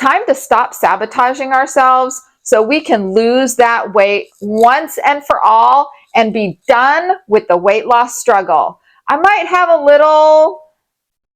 time to stop sabotaging ourselves so we can lose that weight once and for all and be done with the weight loss struggle. I might have a little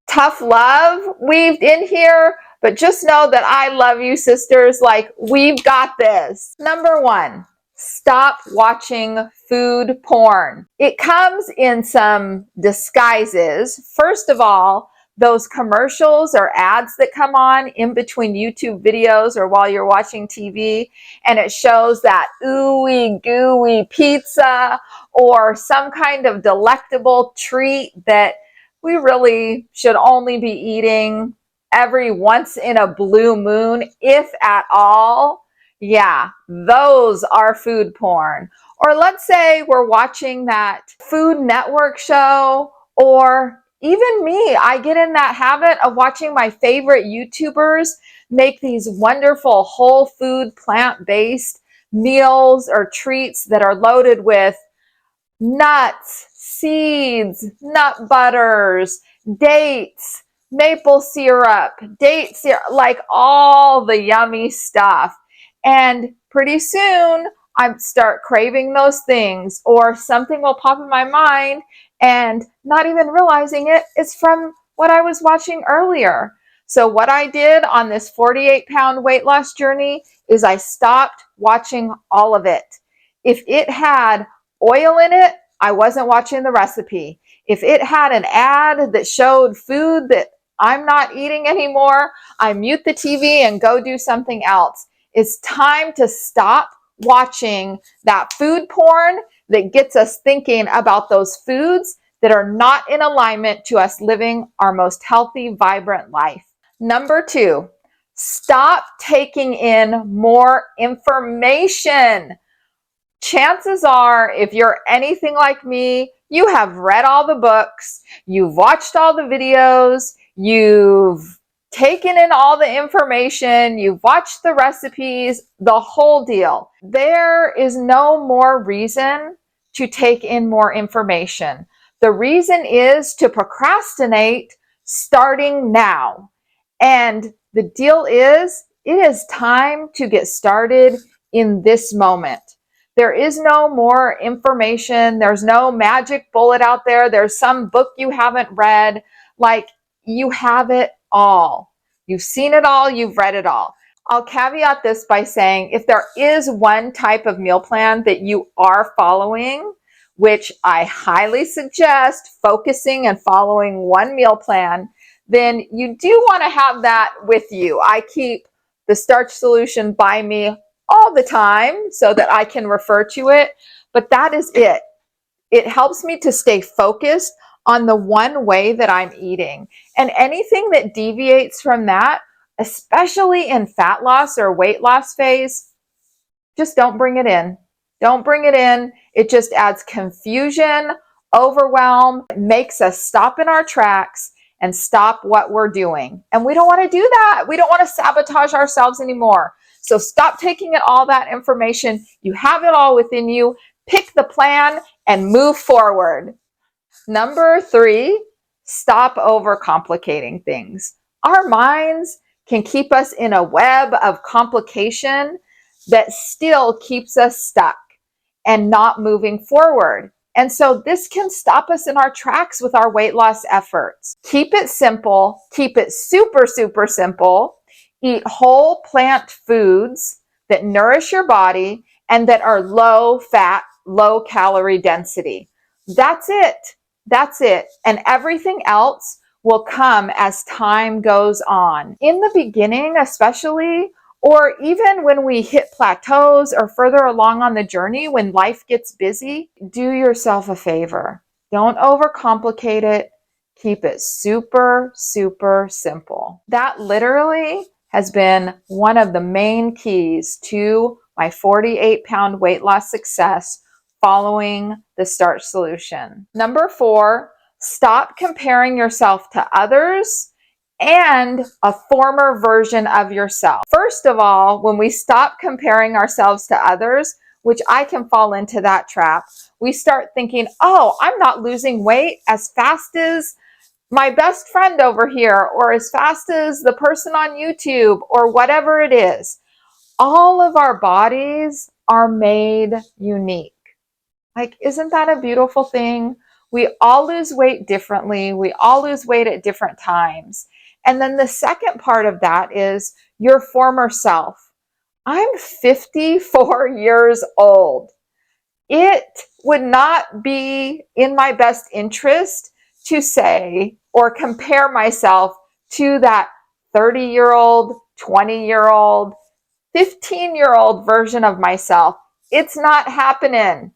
tough love weaved in here, but just know that I love you, sisters. Like, we've got this. Number 1, stop watching food porn. It comes in some disguises. First of all, those commercials or ads that come on in between YouTube videos or while you're watching TV, and it shows that ooey gooey pizza or some kind of delectable treat that we really should only be eating every once in a blue moon, if at all. Yeah, those are food porn. Or let's say we're watching that Food Network show, or even me, I get in that habit of watching my favorite YouTubers make these wonderful whole food, plant-based meals or treats that are loaded with nuts, seeds, nut butters, dates, maple syrup, date syrup, like all the yummy stuff. And pretty soon I start craving those things, or something will pop in my mind and not even realizing it's from what I was watching earlier. So what I did on this 48-pound weight loss journey is I stopped watching all of it. If it had oil in it, I wasn't watching the recipe. If it had an ad that showed food that I'm not eating anymore, I mute the TV and go do something else. It's time to stop watching that food porn that gets us thinking about those foods that are not in alignment to us living our most healthy, vibrant life. Number 2, stop taking in more information. Chances are, if you're anything like me, you have read all the books, you've watched all the videos, you've taken in all the information, you've watched the recipes, the whole deal. There is no more reason to take in more information. The reason is to procrastinate starting now. And the deal is, it is time to get started in this moment. There is no more information. There's no magic bullet out there. There's some book you haven't read. Like, you have it all. You've seen it all. You've read it all. I'll caveat this by saying, if there is one type of meal plan that you are following, which I highly suggest focusing and following one meal plan, then you do want to have that with you. I keep the Starch Solution by me all the time so that I can refer to it, but that is it. It helps me to stay focused on the one way that I'm eating. And anything that deviates from that, especially in fat loss or weight loss phase, just don't bring it in. Don't bring it in. It just adds confusion, overwhelm, makes us stop in our tracks and stop what we're doing. And we don't want to do that. We don't want to sabotage ourselves anymore. So stop taking in all that information. You have it all within you. Pick the plan and move forward. Number 3, stop overcomplicating things. Our minds can keep us in a web of complication that still keeps us stuck and not moving forward. And so this can stop us in our tracks with our weight loss efforts. Keep it simple. Keep it super, super simple. Eat whole plant foods that nourish your body and that are low fat, low calorie density. That's it. That's it. And everything else will come as time goes on. In the beginning, especially, or even when we hit plateaus or further along on the journey, when life gets busy, do yourself a favor. Don't overcomplicate it. Keep it super, super simple. That literally has been one of the main keys to my 48-pound weight loss success following the Starch Solution. Number 4, stop comparing yourself to others and a former version of yourself. First of all, when we stop comparing ourselves to others, which I can fall into that trap, we start thinking, oh, I'm not losing weight as fast as my best friend over here, or as fast as the person on YouTube, or whatever it is. All of our bodies are made unique. Like, isn't that a beautiful thing? We all lose weight differently. We all lose weight at different times. And then the second part of that is your former self. I'm 54 years old. It would not be in my best interest to say or compare myself to that 30-year-old, 20-year-old, 15-year-old version of myself. It's not happening.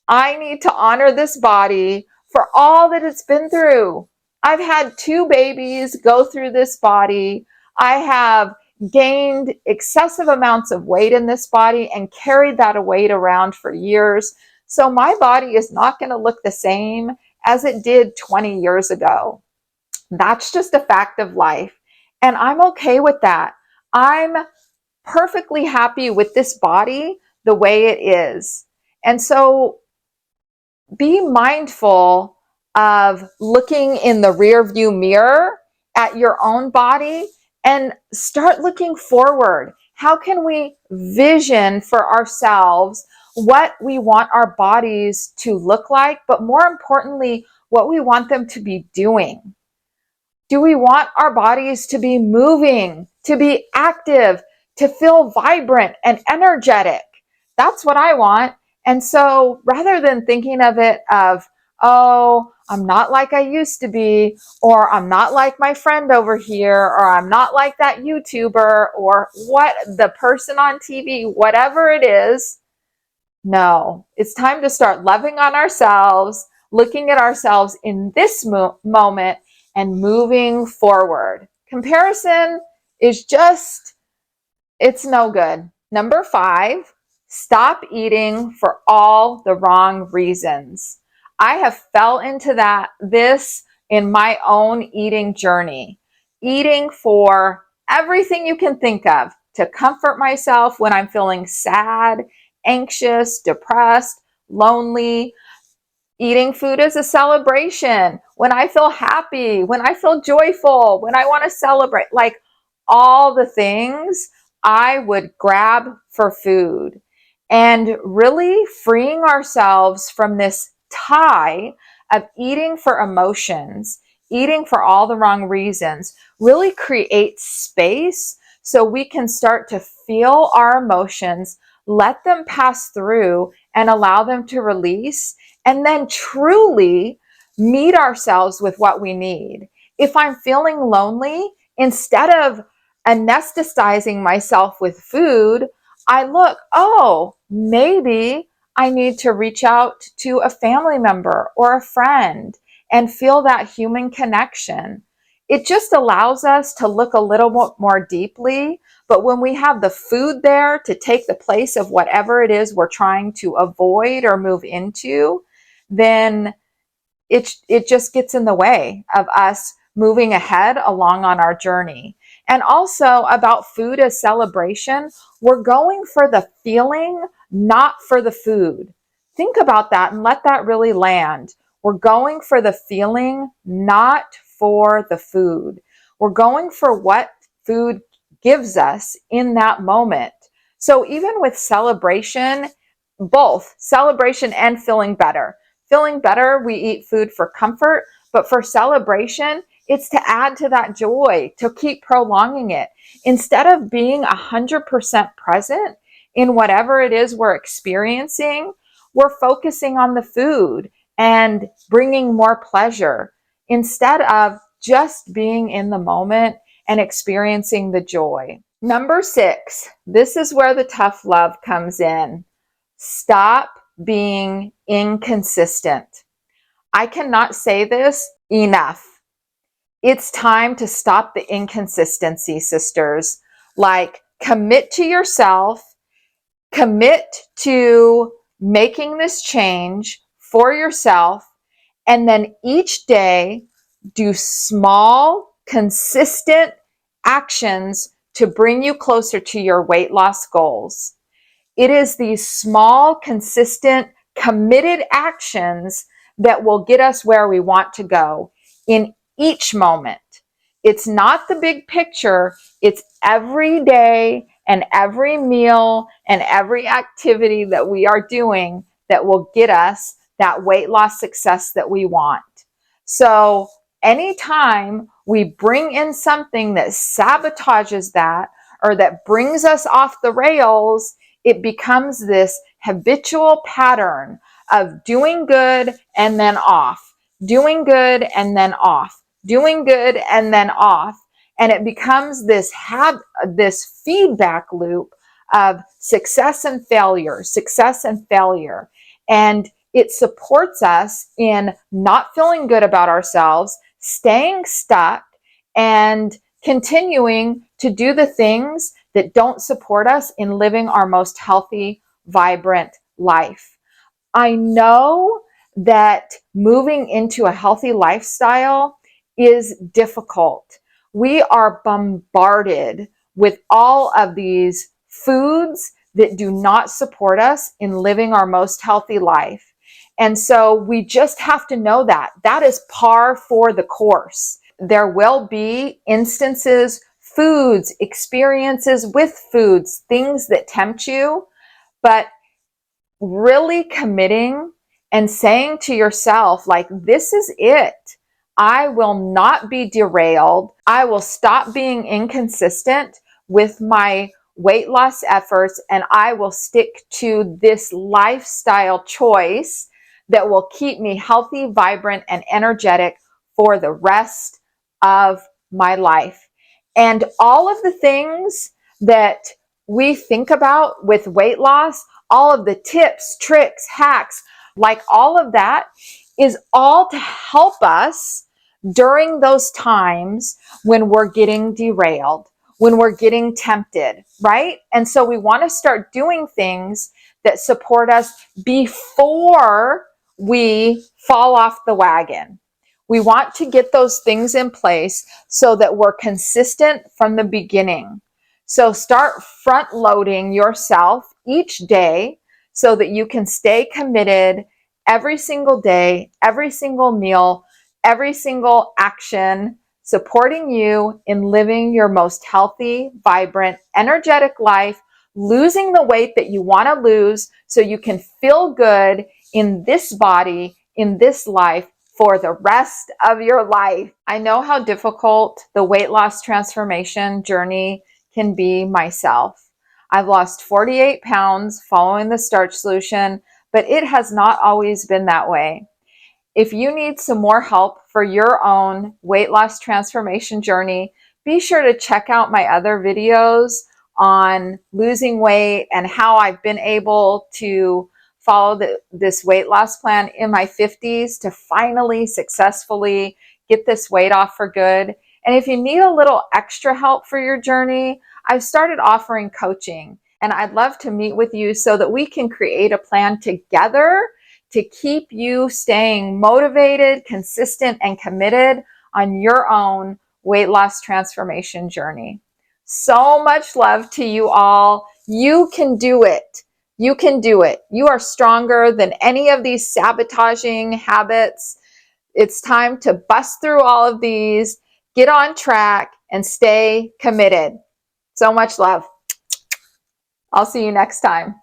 I need to honor this body for all that it's been through. I've had 2 babies go through this body. I have gained excessive amounts of weight in this body and carried that weight around for years. So my body is not going to look the same as it did 20 years ago. That's just a fact of life. And I'm okay with that. I'm perfectly happy with this body the way it is. And so be mindful of looking in the rear view mirror at your own body and start looking forward. How can we vision for ourselves what we want our bodies to look like, but more importantly, what we want them to be doing? Do we want our bodies to be moving, to be active, to feel vibrant and energetic? That's what I want. And so rather than thinking of it of, oh, I'm not like I used to be, or I'm not like my friend over here, or I'm not like that YouTuber, or what the person on TV, whatever it is. No, it's time to start loving on ourselves, looking at ourselves in this moment and moving forward. Comparison is just, it's no good. Number 5, stop eating for all the wrong reasons. I have fell into this in my own eating journey. Eating for everything you can think of to comfort myself when I'm feeling sad, anxious, depressed, lonely. Eating food as a celebration, when I feel happy, when I feel joyful, when I want to celebrate, like all the things I would grab for food. And really freeing ourselves from this tie of eating for emotions, eating for all the wrong reasons, really creates space so we can start to feel our emotions, let them pass through and allow them to release, and then truly meet ourselves with what we need. If I'm feeling lonely, instead of anesthetizing myself with food, I look, oh, maybe I need to reach out to a family member or a friend and feel that human connection. It just allows us to look a little more deeply. But when we have the food there to take the place of whatever it is we're trying to avoid or move into, then it just gets in the way of us moving ahead along on our journey. And also about food as celebration, we're going for the feeling, not for the food. Think about that and let that really land. We're going for the feeling, not for the food. We're going for what food gives us in that moment. So even with celebration, both celebration and feeling better. Feeling better, we eat food for comfort, but for celebration, it's to add to that joy, to keep prolonging it. Instead of being 100% present in whatever it is we're experiencing, we're focusing on the food and bringing more pleasure instead of just being in the moment and experiencing the joy. Number 6, this is where the tough love comes in. Stop being inconsistent. I cannot say this enough. It's time to stop the inconsistency, sisters. Like, commit to yourself, commit to making this change for yourself, and then each day do small, consistent actions to bring you closer to your weight loss goals. It is these small, consistent, committed actions that will get us where we want to go in each moment. It's not the big picture. It's every day and every meal and every activity that we are doing that will get us that weight loss success that we want. So anytime we bring in something that sabotages that or that brings us off the rails, it becomes this habitual pattern of doing good and then off, doing good and then off, doing good and then off. And it becomes this feedback loop of success and failure, success and failure. And it supports us in not feeling good about ourselves, staying stuck, and continuing to do the things that don't support us in living our most healthy, vibrant life. I know that moving into a healthy lifestyle is difficult. We are bombarded with all of these foods that do not support us in living our most healthy life. And so we just have to know that that is par for the course. There will be instances, foods, experiences with foods, things that tempt you, but really committing and saying to yourself, like, this is it. I will not be derailed. I will stop being inconsistent with my weight loss efforts, and I will stick to this lifestyle choice that will keep me healthy, vibrant, and energetic for the rest of my life. And all of the things that we think about with weight loss, all of the tips, tricks, hacks, like all of that is all to help us during those times when we're getting derailed, when we're getting tempted, right? And so we want to start doing things that support us before we fall off the wagon. We want to get those things in place so that we're consistent from the beginning. So start front loading yourself each day so that you can stay committed every single day, every single meal, every single action, supporting you in living your most healthy, vibrant, energetic life, losing the weight that you want to lose so you can feel good in this body, in this life, for the rest of your life. I know how difficult the weight loss transformation journey can be myself. I've lost 48 pounds following the Starch Solution, but it has not always been that way. If you need some more help for your own weight loss transformation journey, be sure to check out my other videos on losing weight and how I've been able to follow this weight loss plan in my 50s to finally successfully get this weight off for good. And if you need a little extra help for your journey, I've started offering coaching, and I'd love to meet with you so that we can create a plan together to keep you staying motivated, consistent, and committed on your own weight loss transformation journey. So much love to you all. You can do it. You can do it. You are stronger than any of these sabotaging habits. It's time to bust through all of these, get on track, and stay committed. So much love. I'll see you next time.